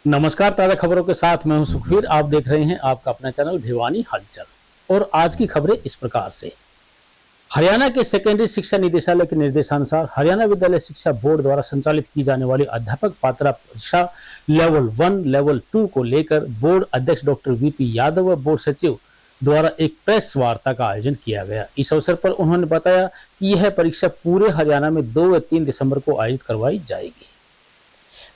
नमस्कार, ताज़ा खबरों के साथ मैं हूं सुखवीर। आप देख रहे हैं आपका अपना चैनल भिवानी हलचल। और आज की खबरें इस प्रकार से। हरियाणा के सेकेंडरी शिक्षा निदेशालय के निर्देशानुसार हरियाणा विद्यालय शिक्षा बोर्ड द्वारा संचालित की जाने वाली अध्यापक पात्रता परीक्षा लेवल 1, लेवल 2 को लेकर बोर्ड अध्यक्ष डॉक्टर वीपी यादव व बोर्ड सचिव द्वारा एक प्रेस वार्ता का आयोजन किया गया। इस अवसर पर उन्होंने बताया कि यह परीक्षा पूरे हरियाणा में 2 व 3 दिसंबर को आयोजित करवाई जाएगी।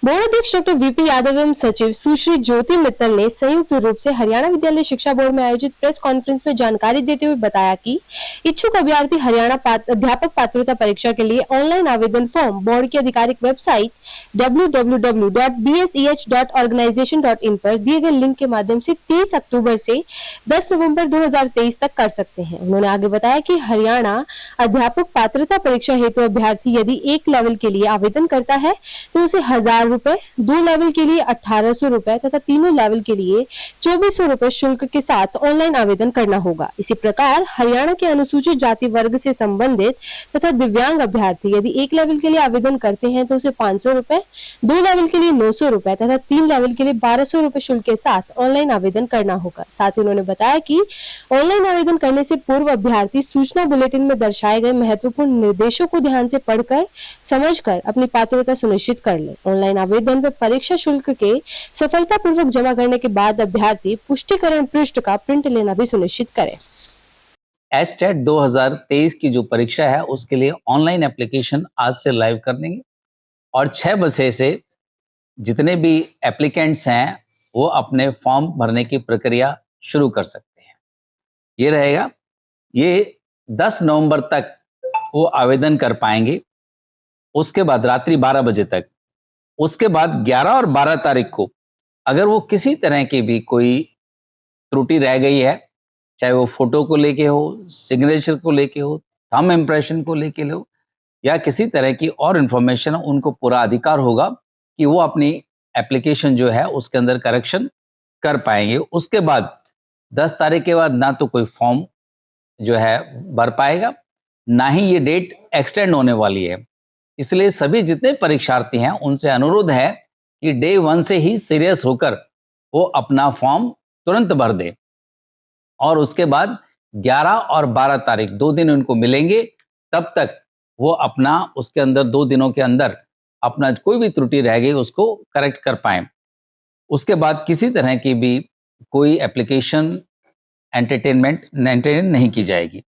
बोर्ड अध्यक्ष डॉक्टर वीपी यादव एवं सचिव सुश्री ज्योति मित्तल ने संयुक्त रूप से हरियाणा विद्यालय शिक्षा बोर्ड में आयोजित प्रेस कॉन्फ्रेंस में जानकारी देते हुए बताया कि इच्छुक अभ्यर्थी हरियाणा अध्यापक पात्रता परीक्षा के लिए ऑनलाइन आवेदन फॉर्म बोर्ड की आधिकारिक वेबसाइट www.bseh.organisation.in पर दिए गए लिंक के माध्यम से 30 अक्टूबर से 10 नवंबर 2023 तक कर सकते हैं। उन्होंने आगे बताया कि हरियाणा अध्यापक पात्रता परीक्षा हेतु अभ्यर्थी यदि एक लेवल के लिए आवेदन करता है तो उसे 1000 रुपए, 2 लेवल के लिए 1800 रुपए तथा तीनों लेवल के लिए 2400 रुपए शुल्क के साथ ऑनलाइन आवेदन करना होगा। इसी प्रकार हरियाणा के अनुसूचित जाति वर्ग से संबंधित तथा दिव्यांग अभ्यर्थी यदि एक लेवल के लिए आवेदन करते हैं तो उसे 500 रुपए, 2 लेवल के लिए 900 रुपए तथा 3 लेवल के लिए 1200 रुपए शुल्क के साथ ऑनलाइन आवेदन करना होगा। साथ ही उन्होंने बताया कि ऑनलाइन आवेदन करने से पूर्व अभ्यर्थी सूचना बुलेटिन में दर्शाए गए महत्वपूर्ण निर्देशों को ध्यान से पढ़कर समझकर अपनी पात्रता सुनिश्चित कर ले। ऑनलाइन आवेदन व परीक्षा शुल्क के सफलतापूर्वक जमा करने के बाद अभ्यर्थी पुष्टिकरण पृष्ठ का प्रिंट लेना भी सुनिश्चित करे। एस्टेट 2023 की जो परीक्षा है उसके लिए ऑनलाइन एप्लीकेशन आज से लाइव कर देंगे और 6 बजे से जितने भी एप्लीकेंट्स हैं वो अपने फॉर्म भरने की प्रक्रिया शुरू कर सकते हैं। ये रहेगा, ये 10 नवंबर तक वो आवेदन कर पाएंगे, उसके बाद रात्रि 12 बजे तक। उसके बाद 11 और 12 तारीख को अगर वो किसी तरह की भी कोई त्रुटि रह गई है, चाहे वो फोटो को लेके हो, सिग्नेचर को लेके हो, थंब इम्प्रेशन को लेके हो या किसी तरह की और इन्फॉर्मेशन, उनको पूरा अधिकार होगा कि वो अपनी एप्लीकेशन जो है उसके अंदर करेक्शन कर पाएंगे। उसके बाद 10 तारीख के बाद ना तो कोई फॉर्म जो है भर पाएगा, ना ही ये डेट एक्सटेंड होने वाली है। इसलिए सभी जितने परीक्षार्थी हैं उनसे अनुरोध है कि डे 1 से ही सीरियस होकर वो अपना फॉर्म तुरंत भर दे और उसके बाद 11 और 12 तारीख 2 दिन उनको मिलेंगे, तब तक वो अपना उसके अंदर 2 दिनों के अंदर अपना कोई भी त्रुटि रह गई उसको करेक्ट कर पाएं। उसके बाद किसी तरह की भी कोई एप्लीकेशन एंटरटेन नहीं की जाएगी।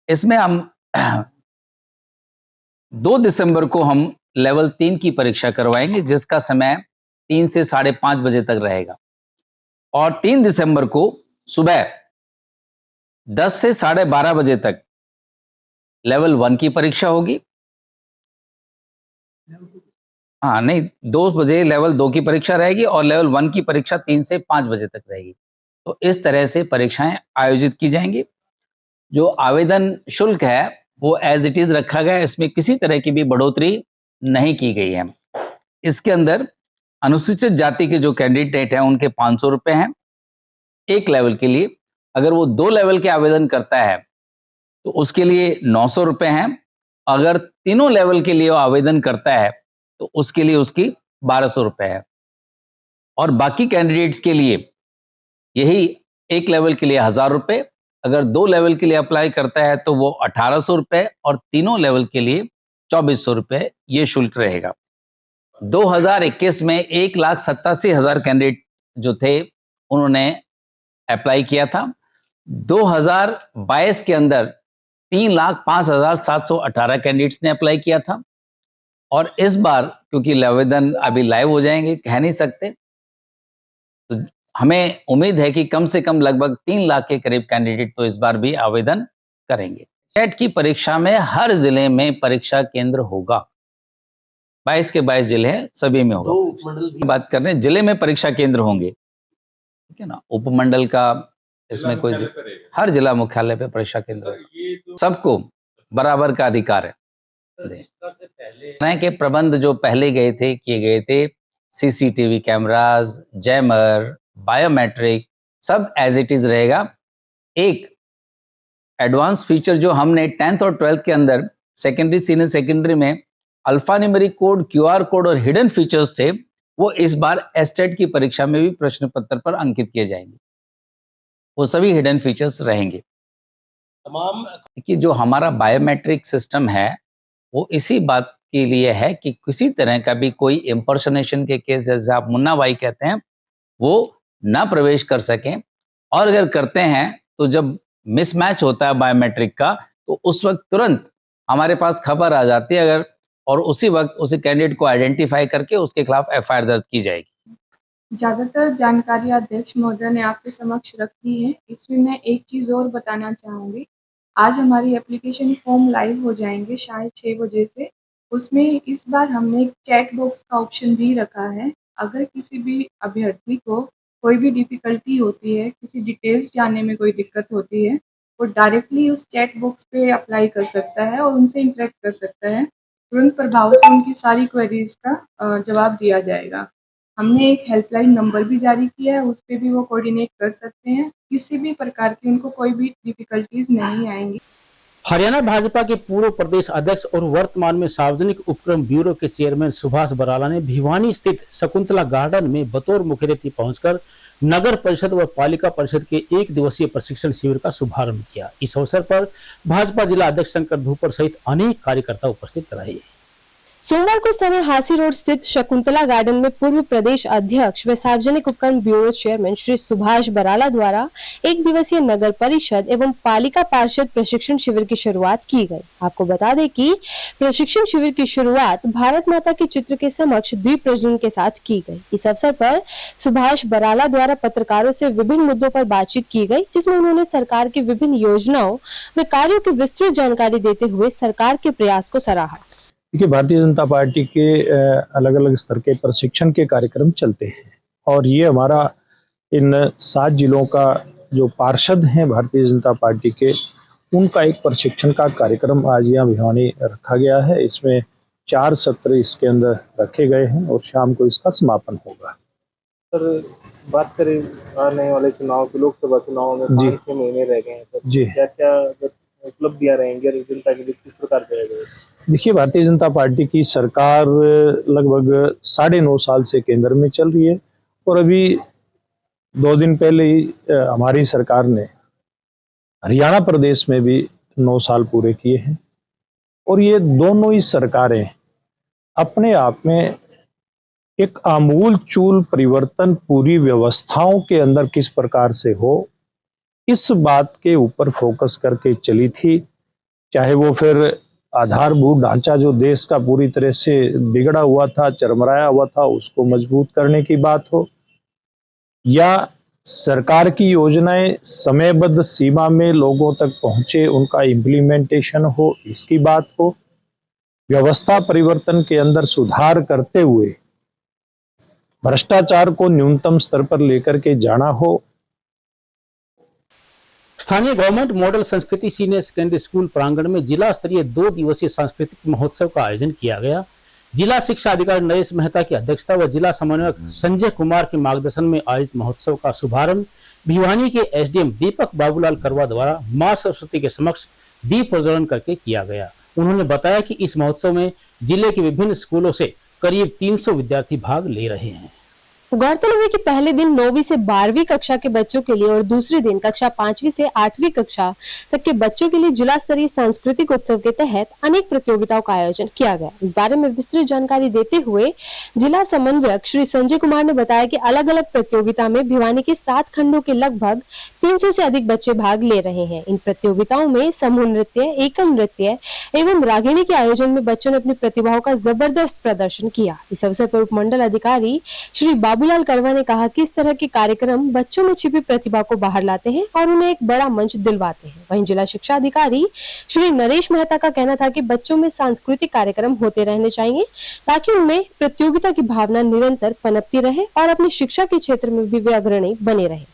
इसमें हम 2 दिसंबर को हम लेवल 3 की परीक्षा करवाएंगे जिसका समय 3 से 5:30 बजे तक रहेगा और 3 दिसंबर को सुबह 10 से 12:30 बजे तक लेवल 1 की परीक्षा होगी। हाँ नहीं, 2 बजे लेवल 2 की परीक्षा रहेगी और लेवल 1 की परीक्षा 3 से 5 बजे तक रहेगी। तो इस तरह से परीक्षाएं आयोजित की जाएंगी। जो आवेदन शुल्क है वो एज इट इज रखा गया है, इसमें किसी तरह की भी बढ़ोतरी नहीं की गई है। इसके अंदर अनुसूचित जाति के जो कैंडिडेट हैं उनके 500 रुपए हैं एक लेवल के लिए। अगर वो 2 लेवल के आवेदन करता है तो उसके लिए 900 रुपए हैं। अगर तीनों लेवल के लिए वो आवेदन करता है तो उसके लिए उसकी 1200 रुपए है और बाकी कैंडिडेट्स के लिए यही एक लेवल के लिए 1000 रुपए, अगर 2 लेवल के लिए अप्लाई करता है तो वो 1800 रुपए और तीनों लेवल के लिए 2400 रुपए ये शुल्क रहेगा। 2021 में 1,87,000 कैंडिडेट जो थे उन्होंने अप्लाई किया था। 2022 के अंदर 3,05,718 कैंडिडेट्स ने अप्लाई किया था और इस बार क्योंकि आवेदन अभी लाइव हो जाएंगे, कह नहीं सकते, तो हमें उम्मीद है कि कम से कम लगभग 3 लाख के करीब कैंडिडेट तो इस बार भी आवेदन करेंगे। सेट की परीक्षा में हर जिले में परीक्षा केंद्र होगा। 22 के 22 जिले हैं, सभी में होगा। 2 उपमंडल की बात कर रहे हैं, जिले में परीक्षा केंद्र होंगे, ठीक है ना। उपमंडल का इसमें कोई हर जिला मुख्यालय पे परीक्षा केंद्र होगा। सबको बराबर का अधिकार है। तरह के प्रबंध जो पहले किए गए थे, सीसीटीवी कैमरास, जैमर, बायोमेट्रिक, सब एज इट इज रहेगा। एक एडवांस फीचर जो हमने 10th और 12th के अंदर सेकेंडरी सीनियर सेकेंडरी में alpha numeric code, QR code और हिडन फीचर्स थे, वो इस बार एस्टेट की परीक्षा में भी प्रश्न पत्र पर अंकित किए जाएंगे। वो सभी हिडन फीचर्स रहेंगे। तमाम कि जो हमारा बायोमेट्रिक सिस्टम है वो इसी बात के लिए है कि किसी तरह का भी कोई इम्पर्सनेशन के केस, जैसे आप मुन्ना भाई कहते हैं, वो ना प्रवेश कर सकें। और अगर करते हैं तो जब मिसमैच होता है बायोमेट्रिक का, तो उस वक्त तुरंत हमारे पास खबर आ जाती है, अगर और उसी वक्त उसी कैंडिडेट को आइडेंटिफाई करके उसके खिलाफ एफआईआर दर्ज की जाएगी। ज़्यादातर जानकारी अध्यक्ष महोदय ने आपके समक्ष रखी है। इसमें मैं एक चीज़ और बताना चाहूँगी। आज हमारी एप्लीकेशन फॉर्म लाइव हो जाएंगे शायद 6 बजे से। उसमें इस बार हमने एक चैट बॉक्स का ऑप्शन भी रखा है। अगर किसी भी अभ्यर्थी को कोई भी डिफ़िकल्टी होती है, किसी डिटेल्स जानने में कोई दिक्कत होती है, वो डायरेक्टली उस चैट बॉक्स पे अप्लाई कर सकता है और उनसे इंटरेक्ट कर सकता है। तुरंत प्रभाव से उनकी सारी क्वेरीज़ का जवाब दिया जाएगा। हमने एक हेल्पलाइन नंबर भी जारी किया है, उस पे भी वो कोऑर्डिनेट कर सकते हैं। किसी भी प्रकार की उनको कोई भी डिफ़िकल्टीज़ नहीं आएँगी। हरियाणा भाजपा के पूर्व प्रदेश अध्यक्ष और वर्तमान में सार्वजनिक उपक्रम ब्यूरो के चेयरमैन सुभाष बराला ने भिवानी स्थित शकुंतला गार्डन में बतौर मुख्य अतिथि पहुंचकर नगर परिषद व पालिका परिषद के 1 दिवसीय प्रशिक्षण शिविर का शुभारंभ किया। इस अवसर पर भाजपा जिला अध्यक्ष शंकर धूपर सहित अनेक कार्यकर्ता उपस्थित रहे। सोमवार को स्थानीय हासी रोड स्थित शकुंतला गार्डन में पूर्व प्रदेश अध्यक्ष व सार्वजनिक उपक्रम ब्यूरो चेयरमैन श्री सुभाष बराला द्वारा 1 दिवसीय नगर परिषद एवं पालिका पार्षद प्रशिक्षण शिविर की शुरुआत की गई। आपको बता दें कि प्रशिक्षण शिविर की शुरुआत भारत माता के चित्र के समक्ष दीप प्रज्वलन के साथ की गई। इस अवसर पर सुभाष बराला द्वारा पत्रकारों से विभिन्न मुद्दों पर बातचीत की गई, जिसमें उन्होंने सरकार की विभिन्न योजनाओं व कार्यों की विस्तृत जानकारी देते हुए सरकार के प्रयास को सराहा। देखिए, भारतीय जनता पार्टी के अलग अलग स्तर के प्रशिक्षण के कार्यक्रम चलते हैं और ये हमारा इन 7 जिलों का जो पार्षद हैं भारतीय जनता पार्टी के, उनका एक प्रशिक्षण का कार्यक्रम आज यहाँ भिवानी रखा गया है। इसमें 4 सत्र इसके अंदर रखे गए हैं और शाम को इसका समापन होगा। सर, बात करें आने वाले चुनाव की, लोकसभा चुनाव में 5-6 महीने रह गए हैं सर, जी, क्या क्या उपलब्धियां रहेंगी और जनता के लिए किस प्रकार जाएगा? देखिए, भारतीय जनता पार्टी की सरकार लगभग 9.5 साल से केंद्र में चल रही है और अभी 2 दिन पहले ही हमारी सरकार ने हरियाणा प्रदेश में भी 9 साल पूरे किए हैं और ये दोनों ही सरकारें अपने आप में एक आमूल चूल परिवर्तन पूरी व्यवस्थाओं के अंदर किस प्रकार से हो, इस बात के ऊपर फोकस करके चली थी। चाहे वो फिर आधारभूत ढांचा जो देश का पूरी तरह से बिगड़ा हुआ था, चरमराया हुआ था, उसको मजबूत करने की बात हो, या सरकार की योजनाएं समयबद्ध सीमा में लोगों तक पहुंचे, उनका इम्प्लीमेंटेशन हो, इसकी बात हो, व्यवस्था परिवर्तन के अंदर सुधार करते हुए भ्रष्टाचार को न्यूनतम स्तर पर लेकर के जाना हो। स्थानीय गवर्नमेंट मॉडल संस्कृति सीनियर सेकेंडरी स्कूल प्रांगण में जिला स्तरीय 2 दिवसीय सांस्कृतिक महोत्सव का आयोजन किया गया। जिला शिक्षा अधिकारी नरेश मेहता की अध्यक्षता व जिला समन्वयक संजय कुमार के मार्गदर्शन में आयोजित महोत्सव का शुभारंभ भिवानी के एसडीएम दीपक बाबूलाल करवा द्वारा मां सरस्वती के समक्ष दीप प्रज्वलन करके किया गया। उन्होंने बताया कि इस महोत्सव में जिले के विभिन्न स्कूलों से करीब 300 विद्यार्थी भाग ले रहे हैं। गौरतलब है कि पहले दिन 9वीं से 12वीं कक्षा के बच्चों के लिए और दूसरे दिन कक्षा 5वीं से 8वीं कक्षा तक के बच्चों के लिए जिला स्तरीय सांस्कृतिक उत्सव के तहत अनेक प्रतियोगिताओं का आयोजन किया गया। इस बारे में विस्तृत जानकारी देते हुए जिला समन्वयक श्री संजय कुमार ने बताया कि अलग अलग प्रतियोगिता में भिवानी के 7 खंडों के लगभग 300 से अधिक बच्चे भाग ले रहे हैं। इन प्रतियोगिताओं में समूह नृत्य, एकल नृत्य एवं रागिणी के आयोजन में बच्चों ने अपनी प्रतिभाओं का जबरदस्त प्रदर्शन किया। इस अवसर पर उपमंडल अधिकारी श्री बाबूलाल करवा ने कहा कि इस तरह के कार्यक्रम बच्चों में छिपी प्रतिभा को बाहर लाते हैं और उन्हें एक बड़ा मंच दिलवाते हैं। वहीं जिला शिक्षा अधिकारी श्री नरेश मेहता का कहना था कि बच्चों में सांस्कृतिक कार्यक्रम होते रहने चाहिए ताकि उनमें प्रतियोगिता की भावना निरंतर पनपती रहे और अपनी शिक्षा के क्षेत्र में भी वे अग्रणी बने रहे।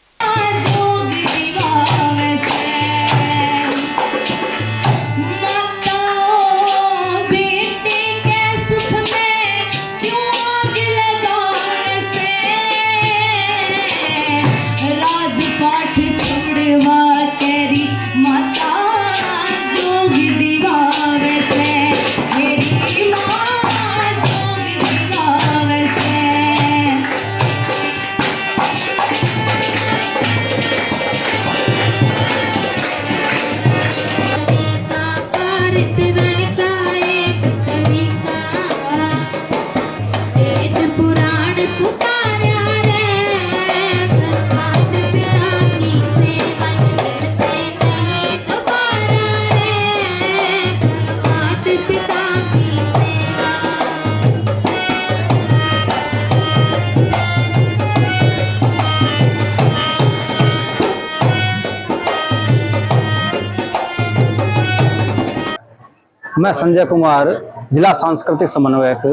मैं संजय कुमार, जिला सांस्कृतिक समन्वयक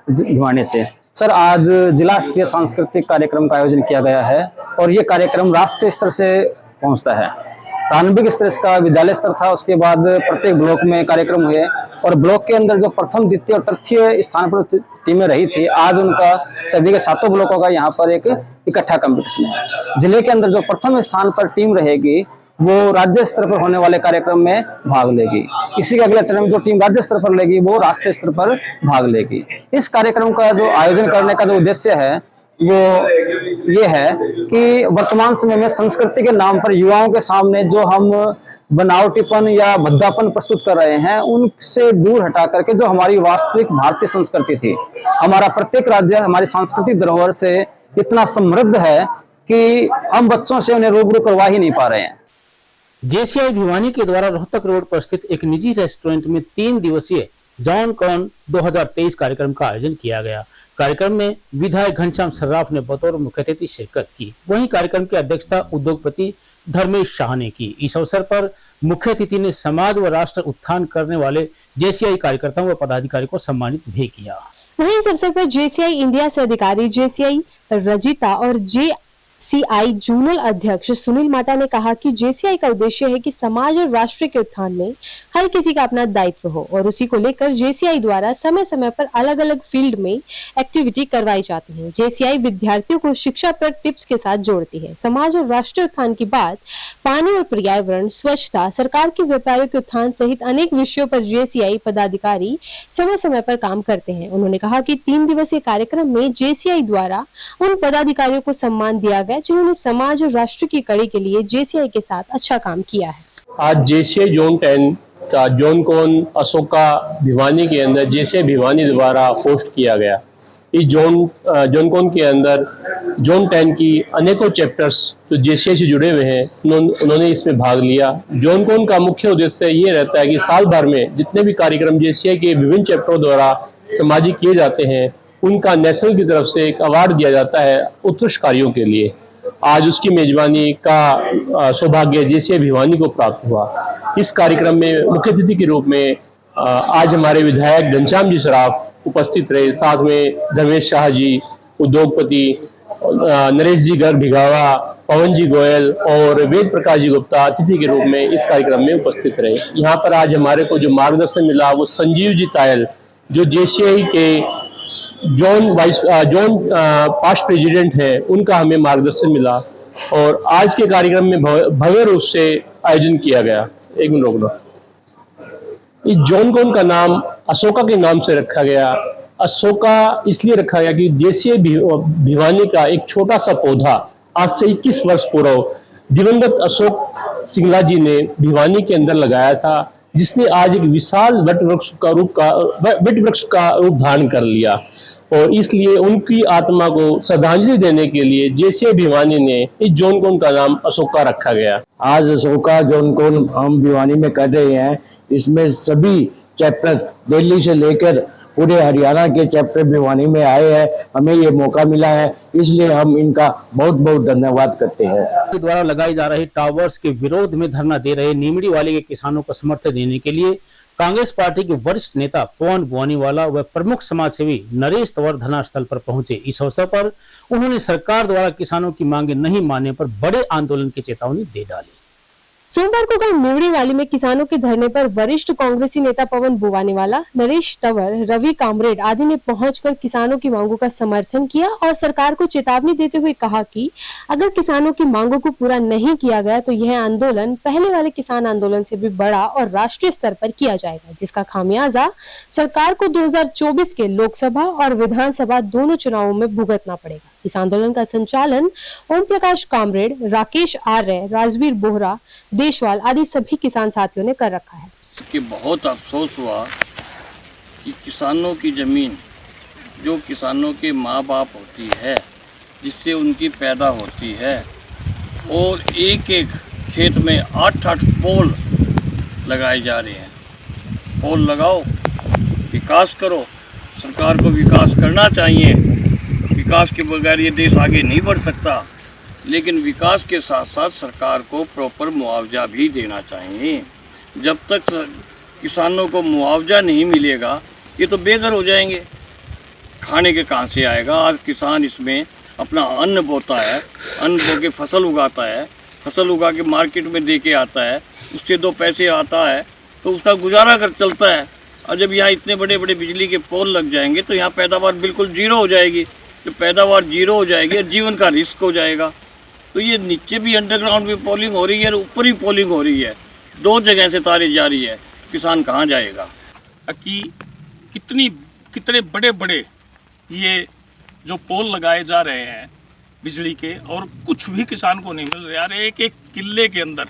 भिवानी से। सर, आज जिला स्तरीय सांस्कृतिक कार्यक्रम का आयोजन किया गया है और ये कार्यक्रम राष्ट्रीय स्तर से पहुंचता है। प्रारंभिक स्तर इसका विद्यालय स्तर था, उसके बाद प्रत्येक ब्लॉक में कार्यक्रम हुए और ब्लॉक के अंदर जो प्रथम, द्वितीय और तृतीय स्थान पर टीमें रही थी, आज उनका सभी के 7 ब्लॉकों का यहाँ पर एक इकट्ठा कंपटीशन है। जिले के अंदर जो प्रथम स्थान पर टीम रहेगी वो राज्य स्तर पर होने वाले कार्यक्रम में भाग लेगी। इसी के अगले चरण में जो टीम राज्य स्तर पर लेगी वो राष्ट्रीय स्तर पर भाग लेगी। इस कार्यक्रम का जो आयोजन करने का जो उद्देश्य है वो ये है कि वर्तमान समय में संस्कृति के नाम पर युवाओं के सामने जो हम बनावटीपन या भद्दापन प्रस्तुत कर रहे हैं, उनसे दूर हटा करके जो हमारी वास्तविक भारतीय संस्कृति थी, हमारा प्रत्येक राज्य हमारी सांस्कृतिक धरोहर से इतना समृद्ध है कि हम बच्चों से उन्हें रूबरू करवा ही नहीं पा रहे हैं। जेसीआई भिवानी के द्वारा रोहतक रोड पर स्थित एक निजी रेस्टोरेंट में 3 दिवसीय जॉन कॉन 2023 कार्यक्रम का आयोजन किया गया। कार्यक्रम में विधायक घनश्याम सर्राफ ने बतौर मुख्य अतिथि शिरकत की। वहीं कार्यक्रम की अध्यक्षता उद्योगपति धर्मेश शाह ने की। इस अवसर पर मुख्य अतिथि ने समाज व राष्ट्र उत्थान करने वाले जेसीआई कार्यकर्ताओं व पदाधिकारियों को सम्मानित भी किया। वहीं इस अवसर पर जेसीआई इंडिया से अधिकारी जेसीआई रजिता और जेसीआई जोनल अध्यक्ष सुनील माटा ने कहा कि जेसीआई का उद्देश्य है कि समाज और राष्ट्र के उत्थान में हर किसी का अपना दायित्व हो और उसी को लेकर जेसीआई द्वारा समय समय पर अलग अलग फील्ड में एक्टिविटी करवाई जाती है। जेसीआई विद्यार्थियों को शिक्षा पर टिप्स के साथ जोड़ती है। समाज और राष्ट्रीय उत्थान की बात, पानी और पर्यावरण, स्वच्छता, सरकार के व्यापारियों के उत्थान सहित अनेक विषयों पर जेसीआई पदाधिकारी समय समय पर काम करते हैं। उन्होंने कहा कि 3 दिवसीय कार्यक्रम में जेसीआई द्वारा उन पदाधिकारियों को सम्मान दिया गया जिन्होंने समाज और राष्ट्र की कड़ी के लिए जेसीआई के साथ अच्छा काम किया है। आज जेसीआई जोन 10 का जॉन कॉन अशोका भिवानी के अंदर जेसीआई भिवानी द्वारा होस्ट किया गया। इस जॉन कॉन के अंदर जोन 10 की अनेकों चैप्टर्स जो जेसीआई से जुड़े हुए हैं उन्होंने इसमें भाग लिया। जॉन कॉन का मुख्य उद्देश्य ये रहता है कि साल भर में जितने भी कार्यक्रम जेसीआई के विभिन्न चैप्टरों द्वारा सामाजिक किए जाते हैं, उनका नेशनल की तरफ से एक अवार्ड दिया जाता है उत्कृष्ट कार्यों के लिए। आज उसकी मेजबानी का सौभाग्य जेसीआई भिवानी को प्राप्त हुआ। इस कार्यक्रम में मुख्य अतिथि के रूप में आज हमारे विधायक घनश्याम जी सराफ उपस्थित रहे, साथ में धर्मेश शाह जी, उद्योगपति नरेश जी गर्ग भिगावा, पवन जी गोयल और वेद प्रकाश जी गुप्ता अतिथि के रूप में इस कार्यक्रम में उपस्थित रहे। यहाँ पर आज हमारे को जो मार्गदर्शन मिला वो संजीव जी तायल, जो जेसीआई के जोन पास्ट प्रेसिडेंट है, उनका हमें मार्गदर्शन मिला और आज के कार्यक्रम में भव्य रूप से आयोजन किया गया। एक मिनट रोक लो। इस जॉन कॉन का नाम अशोका के नाम से रखा गया। अशोका इसलिए रखा गया कि जेसीआई भिवानी का एक छोटा सा पौधा आज से 21 वर्ष पूर्व दिवंगत अशोक सिंगला जी ने भिवानी के अंदर लगाया था, जिसने आज एक विशाल वट वृक्ष का रूप धारण कर लिया और इसलिए उनकी आत्मा को श्रद्धांजलि देने के लिए जेसीआई भिवानी ने इस जॉन कॉन का नाम अशोका रखा गया। आज अशोका जॉन कॉन हम भिवानी में कर रहे हैं। इसमें सभी चैप्टर दिल्ली से लेकर पूरे हरियाणा के चैप्टर भिवानी में आए हैं। हमें ये मौका मिला है, इसलिए हम इनका बहुत बहुत धन्यवाद करते हैं। द्वारा लगाई जा रही टावर्स के विरोध में धरना दे रहे नीमड़ी वाले के किसानों को समर्थन देने के लिए कांग्रेस पार्टी के वरिष्ठ नेता पवन बुआनीवाला व प्रमुख समाजसेवी नरेश तंवर धरना स्थल पर पहुंचे। इस अवसर पर उन्होंने सरकार द्वारा किसानों की मांगे नहीं मानने पर बड़े आंदोलन की चेतावनी दे डाली। सोमवार को कल निवड़ीवाली में किसानों के धरने पर वरिष्ठ कांग्रेसी नेता पवन बुआनीवाला, नरेश तंवर, रवि कामरेड आदि ने पहुंचकर किसानों की मांगों का समर्थन किया और सरकार को चेतावनी देते हुए कहा कि अगर किसानों की मांगों को पूरा नहीं किया गया तो यह आंदोलन पहले वाले किसान आंदोलन से भी बड़ा और राष्ट्रीय स्तर पर किया जाएगा, जिसका खामियाजा सरकार को 2024 के लोकसभा और विधानसभा दोनों चुनावों में भुगतना पड़ेगा। इस आंदोलन का संचालन ओम प्रकाश कामरेड, राकेश आर्य, राजवीर बोहरा, देशवाल आदि सभी किसान साथियों ने कर रखा है। कि बहुत अफसोस हुआ कि किसानों की ज़मीन जो किसानों के माँ बाप होती है, जिससे उनकी पैदा होती है, और एक एक खेत में 8-8 पोल लगाए जा रहे हैं। पोल लगाओ, विकास करो। सरकार को विकास करना चाहिए, विकास के बगैर ये देश आगे नहीं बढ़ सकता, लेकिन विकास के साथ साथ सरकार को प्रॉपर मुआवजा भी देना चाहिए। जब तक किसानों को मुआवजा नहीं मिलेगा, ये तो बेघर हो जाएंगे। खाने के कहाँ से आएगा? आज किसान इसमें अपना अन्न बोता है, अन्न बो के फसल उगाता है, फसल उगा के मार्केट में दे के आता है, उससे 2 पैसे आता है तो उसका गुजारा कर चलता है। और जब यहाँ इतने बड़े बड़े बिजली के पोल लग जाएंगे तो यहाँ पैदावार बिल्कुल जीरो हो जाएगी। जब पैदावार जीरो हो जाएगी, जीवन का रिस्क हो जाएगा। तो ये नीचे भी अंडरग्राउंड में पोलिंग हो रही है और ऊपर ही पोलिंग हो रही है, 2 जगह से तारी जा रही है। किसान कहाँ जाएगा? कि कितने बड़े बड़े ये जो पोल लगाए जा रहे हैं बिजली के, और कुछ भी किसान को नहीं मिल रहा। यार एक एक किले के अंदर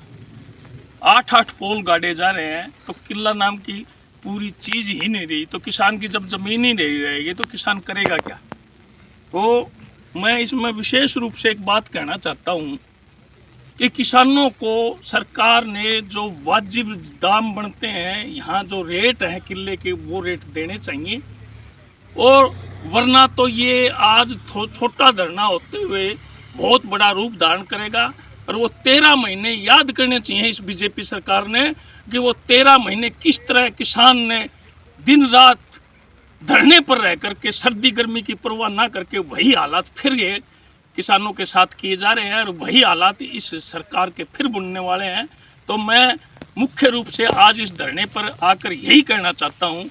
8-8 पोल गाड़े जा रहे हैं, तो किला नाम की पूरी चीज़ ही नहीं रही। तो किसान की जब ज़मीन ही नहीं रहेगी तो किसान करेगा क्या? तो मैं इसमें विशेष रूप से एक बात कहना चाहता हूँ कि किसानों को सरकार ने जो वाजिब दाम बनते हैं, यहाँ जो रेट हैं किले के, वो रेट देने चाहिए। और वरना तो ये आज छोटा धरना होते हुए बहुत बड़ा रूप धारण करेगा। और वो 13 महीने याद करने चाहिए इस बीजेपी सरकार ने कि वो 13 महीने किस तरह किसान ने दिन रात धरने पर रह करके सर्दी गर्मी की परवाह ना करके वही हालात फिर ये किसानों के साथ किए जा रहे हैं, और वही हालात इस सरकार के फिर बुनने वाले हैं। तो मैं मुख्य रूप से आज इस धरने पर आकर यही कहना चाहता हूँ,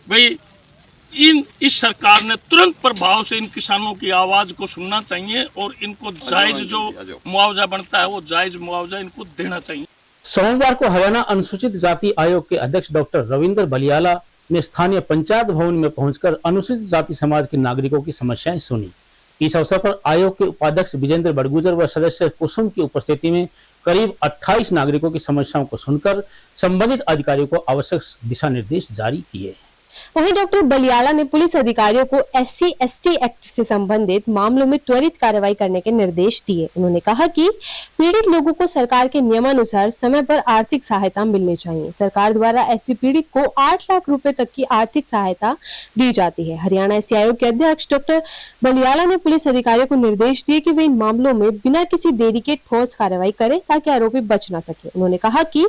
भाई इस सरकार ने तुरंत प्रभाव से इन किसानों की आवाज़ को सुनना चाहिए और इनको जायज़ जो मुआवजा बनता है वो जायज़ मुआवजा इनको देना चाहिए। सोमवार को हरियाणा अनुसूचित जाति आयोग के अध्यक्ष डॉक्टर रविंद्र बलियाला ने स्थानीय पंचायत भवन में पहुंचकर अनुसूचित जाति समाज के नागरिकों की समस्याएं सुनी। इस अवसर पर आयोग के उपाध्यक्ष विजेंद्र बड़गुजर व सदस्य कुसुम की उपस्थिति में करीब 28 नागरिकों की समस्याओं को सुनकर संबंधित अधिकारियों को आवश्यक दिशा निर्देश जारी किए। वहीं डॉक्टर बलियाला ने पुलिस अधिकारियों को SC/ST एक्ट से संबंधित मामलों में त्वरित कार्रवाई करने के निर्देश दिए। उन्होंने कहा कि पीड़ित लोगों को सरकार के नियमानुसार समय पर आर्थिक सहायता मिलनी चाहिए। सरकार द्वारा SC पीड़ित को 8 लाख रुपए तक की आर्थिक सहायता दी जाती है। हरियाणा SC आयोग के अध्यक्ष डॉक्टर बलियाला ने पुलिस अधिकारियों को निर्देश दिए कि वे इन मामलों में बिना किसी देरी के ठोस कार्रवाई करें ताकि आरोपी बच न सके। उन्होंने कहा कि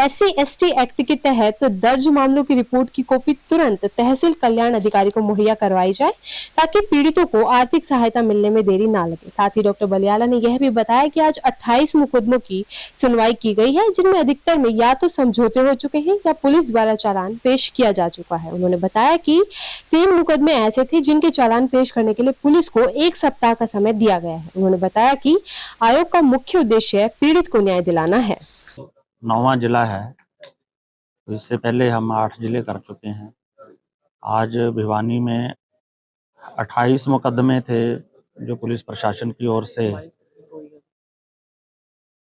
SC/ST एक्ट के तहत दर्ज मामलों की रिपोर्ट की कॉपी तुरंत तहसील कल्याण अधिकारी को मुहैया करवाई जाए ताकि पीड़ितों को आर्थिक सहायता मिलने में देरी ना लगे। साथ ही डॉक्टर बलियाला ने यह भी बताया कि आज 28 मुकदमों की सुनवाई की गई है, जिनमें अधिकतर में या तो समझौते हो चुके हैं या पुलिस द्वारा चालान पेश किया जा चुका है। उन्होंने बताया कि 3 मुकदमे ऐसे थे जिनके चालान पेश करने के लिए पुलिस को 1 सप्ताह का समय दिया गया है। उन्होंने बताया कि आयोग का मुख्य उद्देश्य पीड़ित को न्याय दिलाना है। 9वां जिला है, तो इससे पहले हम 8 जिले कर चुके हैं। आज भिवानी में 28 मुकदमे थे जो पुलिस प्रशासन की ओर से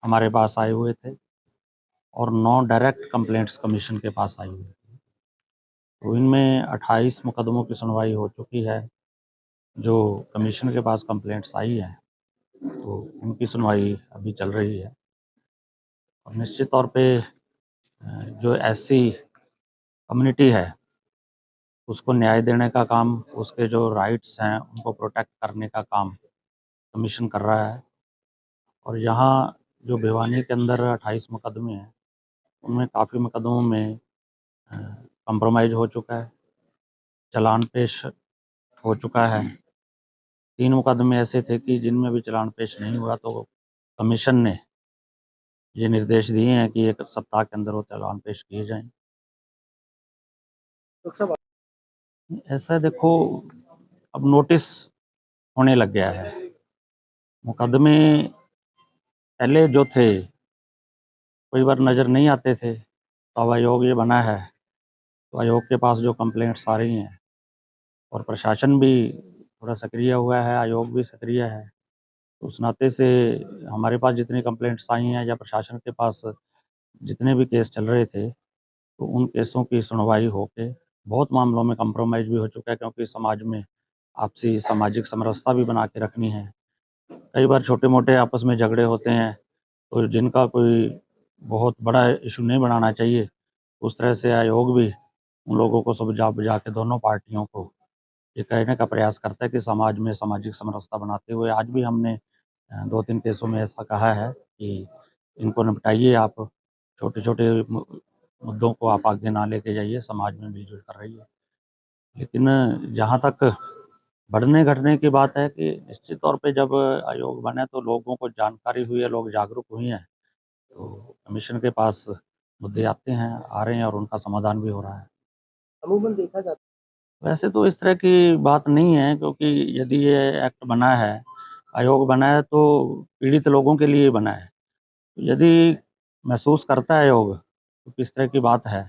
हमारे पास आए हुए थे और 9 डायरेक्ट कंप्लेंट्स कमीशन के पास आई हुई थी। तो इनमें 28 मुकदमों की सुनवाई हो चुकी है। जो कमीशन के पास कंप्लेंट्स आई हैं तो उनकी सुनवाई अभी चल रही है। और निश्चित तौर पे जो SC कम्युनिटी है उसको न्याय देने का काम, उसके जो राइट्स हैं उनको प्रोटेक्ट करने का काम कमीशन कर रहा है। और यहाँ जो भिवानी के अंदर 28 मुकदमे हैं उनमें काफ़ी मुकदमों में कंप्रोमाइज़ हो चुका है, चालान पेश हो चुका है। 3 मुकदमे ऐसे थे कि जिनमें भी चालान पेश नहीं हुआ तो कमीशन ने ये निर्देश दिए हैं कि 1 सप्ताह के अंदर वो चालान पेश किए जाएं। ऐसा देखो, अब नोटिस होने लग गया है। मुकदमे पहले जो थे कई बार नज़र नहीं आते थे, तो अब आयोग ये बना है तो आयोग के पास जो कंप्लेंट्स आ रही हैं और प्रशासन भी थोड़ा सक्रिय हुआ है, आयोग भी सक्रिय है, तो उस नाते से हमारे पास जितनी कंप्लेंट्स आई हैं या प्रशासन के पास जितने भी केस चल रहे थे तो उन केसों की सुनवाई होके बहुत मामलों में कंप्रोमाइज़ भी हो चुका है, क्योंकि समाज में आपसी सामाजिक समरसता भी बना के रखनी है। कई बार छोटे मोटे आपस में झगड़े होते हैं तो जिनका कोई बहुत बड़ा इशू नहीं बनाना चाहिए, उस तरह से आयोग भी उन लोगों को समझा बुझा के दोनों पार्टियों को ये कहने का प्रयास करता है कि समाज में सामाजिक समरसता बनाते हुए आज भी हमने 2-3 केसों में ऐसा कहा है कि इनको निपटाइए आप। छोटे छोटे मुद्दों को आप आगे ना लेके जाइए, समाज में मिलजुल कर रहिए। लेकिन जहाँ तक बढ़ने घटने की बात है कि निश्चित तौर पे जब आयोग बने तो लोगों को जानकारी हुई है, लोग जागरूक हुए हैं, तो कमीशन के पास मुद्दे आते हैं, आ रहे हैं और उनका समाधान भी हो रहा है। अमूमन देखा जाता वैसे तो इस तरह की बात नहीं है, क्योंकि यदि ये एक्ट बना है, आयोग बना है, तो पीड़ित लोगों के लिए बना है। यदि महसूस करता है आयोग तो किस तरह की बात है,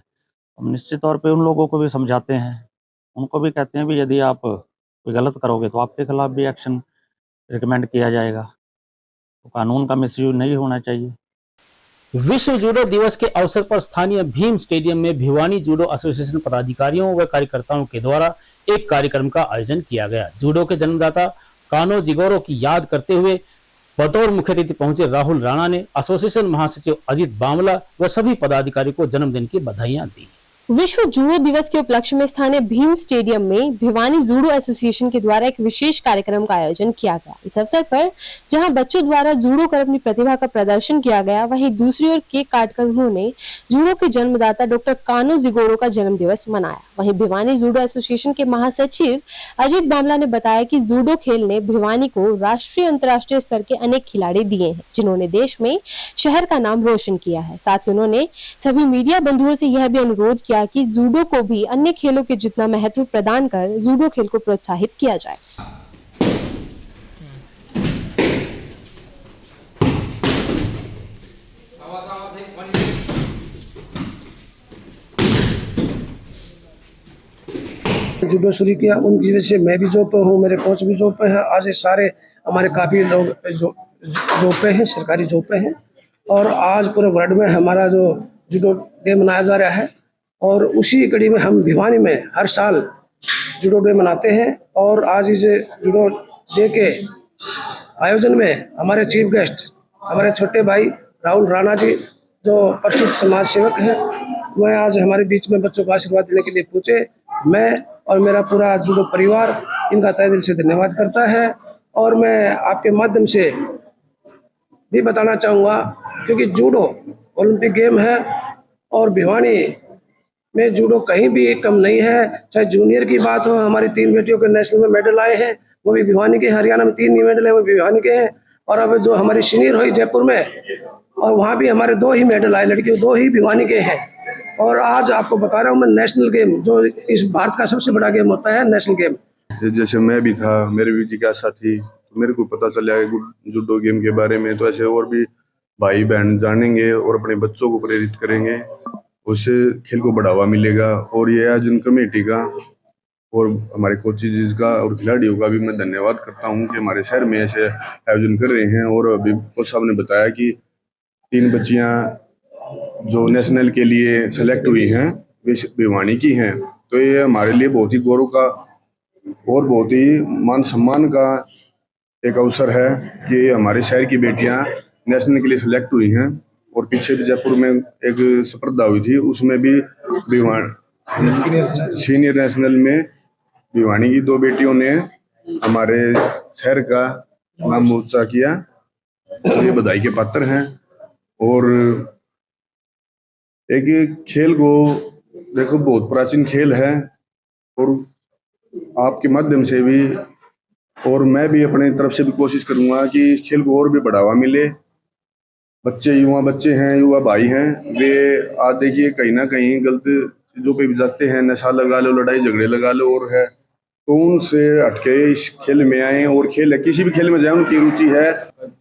हम निश्चित तौर पे उन लोगों को भी समझाते हैं, उनको भी कहते हैं भी यदि आप कोई गलत करोगे तो आपके खिलाफ भी एक्शन रिकमेंड किया जाएगा। तो कानून का मिसयूज नहीं होना चाहिए। विश्व जूडो दिवस के अवसर पर स्थानीय भीम स्टेडियम में भिवानी जूडो एसोसिएशन पदाधिकारियों व कार्यकर्ताओं के द्वारा एक कार्यक्रम का आयोजन किया गया। जूडो के जन्मदाता कानो जिगोरो की याद करते हुए बतौर मुख्य अतिथि पहुंचे राहुल राणा ने एसोसिएशन महासचिव अजित बामला व सभी पदाधिकारियों को जन्मदिन की बधाइयां दी। विश्व जूडो दिवस के उपलक्ष्य में स्थानीय भीम स्टेडियम में भिवानी जूडो एसोसिएशन के द्वारा एक विशेष कार्यक्रम का आयोजन किया गया। इस अवसर पर जहां बच्चों द्वारा जूडो कर अपनी प्रतिभा का प्रदर्शन किया गया, वहीं दूसरी ओर केक काटकर उन्होंने जूडो के जन्मदाता डॉक्टर कानो जिगोरो का जन्म दिवस मनाया। वहीं भिवानी जूडो एसोसिएशन के महासचिव अजित बामला ने बताया कि जूडो खेल ने भिवानी को राष्ट्रीय अंतर्राष्ट्रीय स्तर के अनेक खिलाड़ी दिए हैं, जिन्होंने देश में शहर का नाम रोशन किया है। साथ ही उन्होंने सभी मीडिया बंधुओं से यह भी अनुरोध किया कि जूडो को भी अन्य खेलों के जितना महत्व प्रदान कर जूडो खेल को प्रोत्साहित किया जाए। जूडो शुरू किया, उनकी वजह से मैं भी जॉब पे हूँ, मेरे कोच भी जॉब पे हैं। आज ये सारे हमारे काफ़ी लोग जॉब पे हैं, सरकारी जॉब पे हैं। और आज पूरे वर्ल्ड में हमारा जो जूडो डे मनाया जा रहा है, और उसी कड़ी में हम भिवानी में हर साल जूडो डे मनाते हैं। और आज इस जूडो डे के आयोजन में हमारे चीफ गेस्ट हमारे छोटे भाई राहुल राणा जी, जो प्रसिद्ध समाज सेवक हैं, वह आज हमारे बीच में बच्चों को आशीर्वाद देने के लिए पहुँचे। मैं और मेरा पूरा जूडो परिवार इनका तहे दिल से धन्यवाद करता है। और मैं आपके माध्यम से भी बताना चाहूँगा, क्योंकि जूडो ओलंपिक गेम है और भिवानी में जूडो कहीं भी कम नहीं है। चाहे जूनियर की बात हो, हमारी 3 बेटियों के नेशनल में मेडल आए हैं, वो भी भिवानी के। हरियाणा में 3 मेडल है, वो भी भिवानी के हैं। और अब जो हमारी सीनियर हुई जयपुर में, और वहाँ भी हमारे 2 ही मेडल आए, लड़कियों 2 ही भिवानी के हैं। और आज आपको बता रहा हूँ मैं, नेशनल गेम जो इस भारत का सबसे बड़ा गेम होता है, नेशनल गेम। जैसे मैं भी था, मेरे भी जिज्ञासा थी, तो मेरे को पता चला जूडो गेम के बारे में। तो ऐसे और भी भाई बहन जानेंगे और अपने बच्चों को प्रेरित करेंगे, उससे खेल को बढ़ावा मिलेगा। और ये आयोजन कमेटी का और हमारे कोचेज का और खिलाड़ियों का भी मैं धन्यवाद करता हूँ कि हमारे शहर में ऐसे आयोजन कर रहे हैं। और अभी कोच साहब ने बताया कि 3 बच्चियाँ जो नेशनल के लिए सेलेक्ट हुई हैं वे भिवानी की हैं। तो ये हमारे लिए बहुत ही गौरव का और बहुत ही मान सम्मान का एक अवसर है कि हमारे शहर की बेटियां नेशनल के लिए सेलेक्ट हुई हैं। और पीछे भी जयपुर में एक स्पर्धा हुई थी, उसमें भी सीनियर नेशनल में भिवानी की 2 बेटियों ने हमारे शहर का नाम ऊंचा किया। ये बधाई के पात्र हैं। और एक खेल को देखो, बहुत प्राचीन खेल है, और आपके माध्यम से भी और मैं भी अपने तरफ से भी कोशिश करूंगा कि खेल को और भी बढ़ावा मिले। बच्चे युवा बच्चे हैं, युवा भाई हैं, वे आज देखिए कहीं ना कहीं गलत चीज़ों पे भी जाते हैं, नशा लगा लो, लड़ाई झगड़े लगा लो, और है तो उनसे हटके इस खेल में आए और खेल है, किसी भी खेल में जाए उनकी रुचि है।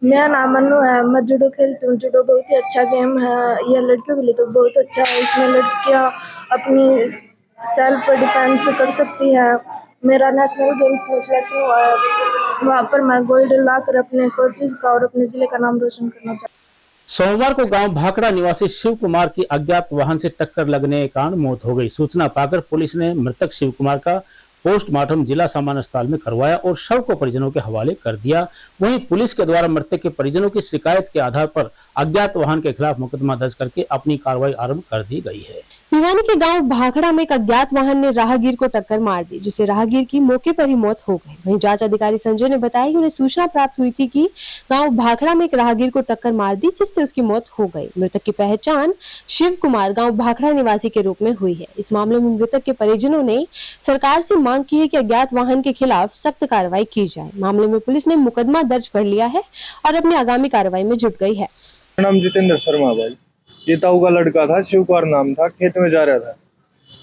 मेरा नाम मन्नू है, मैं जूडो खेलती हूँ। जूडो बहुत ही अच्छा गेम है, यह लड़कियों के लिए तो बहुत अच्छा है। इसमें लड़कियाँ अपनी सेल्फ डिफेंस कर सकती है। मेरा नेशनल गेम्स में सिलेक्शन हुआ है, वहाँ पर मैं गोल्ड लाकर अपने कोचेज का और अपने जिले का नाम रोशन करना चाहती हूँ। सोमवार को गांव भाखड़ा निवासी शिव कुमार की अज्ञात वाहन से टक्कर लगने के कारण मौत हो गई। सूचना पाकर पुलिस ने मृतक शिव कुमार का पोस्टमार्टम जिला सामान्य अस्पताल में करवाया और शव को परिजनों के हवाले कर दिया। वहीं पुलिस के द्वारा मृतक के परिजनों की शिकायत के आधार पर अज्ञात वाहन के खिलाफ मुकदमा दर्ज करके अपनी कार्रवाई आरंभ कर दी गई है। भिवानी के गांव भाखड़ा में एक अज्ञात वाहन ने राहगीर को टक्कर मार दी, जिससे राहगीर की मौके पर ही मौत हो गई। वहीं जांच अधिकारी संजय ने बताया कि उन्हें सूचना प्राप्त हुई थी कि गांव भाखड़ा में एक राहगीर को टक्कर मार दी, जिससे उसकी मौत हो गई। मृतक की पहचान शिव कुमार गांव भाखड़ा निवासी के रूप में हुई है। इस मामले में मृतक के परिजनों ने सरकार से मांग की है कि अज्ञात वाहन के खिलाफ सख्त कार्रवाई की जाए। मामले में पुलिस ने मुकदमा दर्ज कर लिया है और अपनी आगामी कार्रवाई में जुट गई है। मेरा नाम जितेंद्र शर्मा भाई, ये ताऊ का लड़का था, शिव कुमार नाम था, खेत में जा रहा था।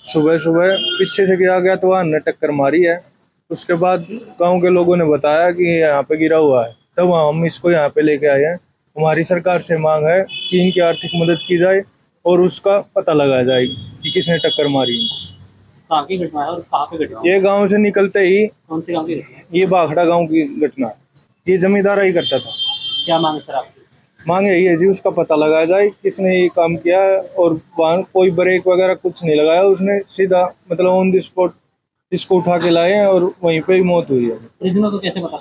सुबह सुबह पीछे से गया गया तो वाहन ने टक्कर मारी है। उसके बाद गांव के लोगों ने बताया कि यहाँ पे गिरा हुआ है, तब हम इसको यहाँ पे लेके आए हैं। हमारी सरकार से मांग है कि इनकी आर्थिक मदद की जाए और उसका पता लगाया जाए कि किसने टक्कर मारी। कहाँ की घटना है और कहाँ पे घटना? ये गाँव से निकलते ही, कौन से गाँव की घटना है? ये भाखड़ा गाँव की घटना है। ये जमींदार ही करता था। क्या मांग सर आपकी? मांग यही है जी, उसका पता लगाया जाए किसने ये काम किया है। और वाहन कोई ब्रेक वगैरह कुछ नहीं लगाया, उसने सीधा मतलब ऑन द स्पॉट इसको उठा के लाए हैं और वहीं पे ही मौत हुई है। परिजनों को कैसे पता?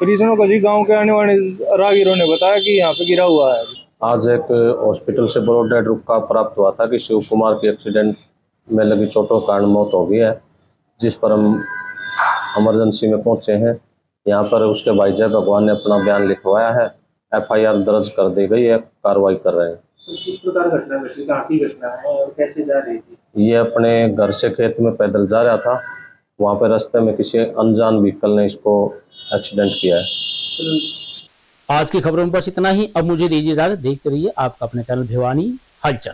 परिजनों को जी गांव के आने वाले राहगीरों ने बताया कि यहाँ पे गिरा हुआ है। आज एक हॉस्पिटल से ब्रॉड डेड का प्राप्त हुआ था कि शिव कुमार की एक्सीडेंट में लगी चोटों के कारण मौत हो गई है, जिस पर हम इमरजेंसी में पहुंचे हैं। यहाँ पर उसके भाई जय भगवान ने अपना बयान लिखवाया है, FIR दर्ज कर दी गई है, कार्रवाई कर रहे हैं। किस प्रकार घटना घटी, कहाँ की घटना है और कैसे जा रही थी? ये अपने घर से खेत में पैदल जा रहा था, वहाँ पे रास्ते में किसी अनजान व्हीकल ने इसको एक्सीडेंट किया है। आज की खबरों में बस इतना ही। अब मुझे दीजिए इजाजत। देखते रहिए आपका अपना चैनल भिवानी हलचल।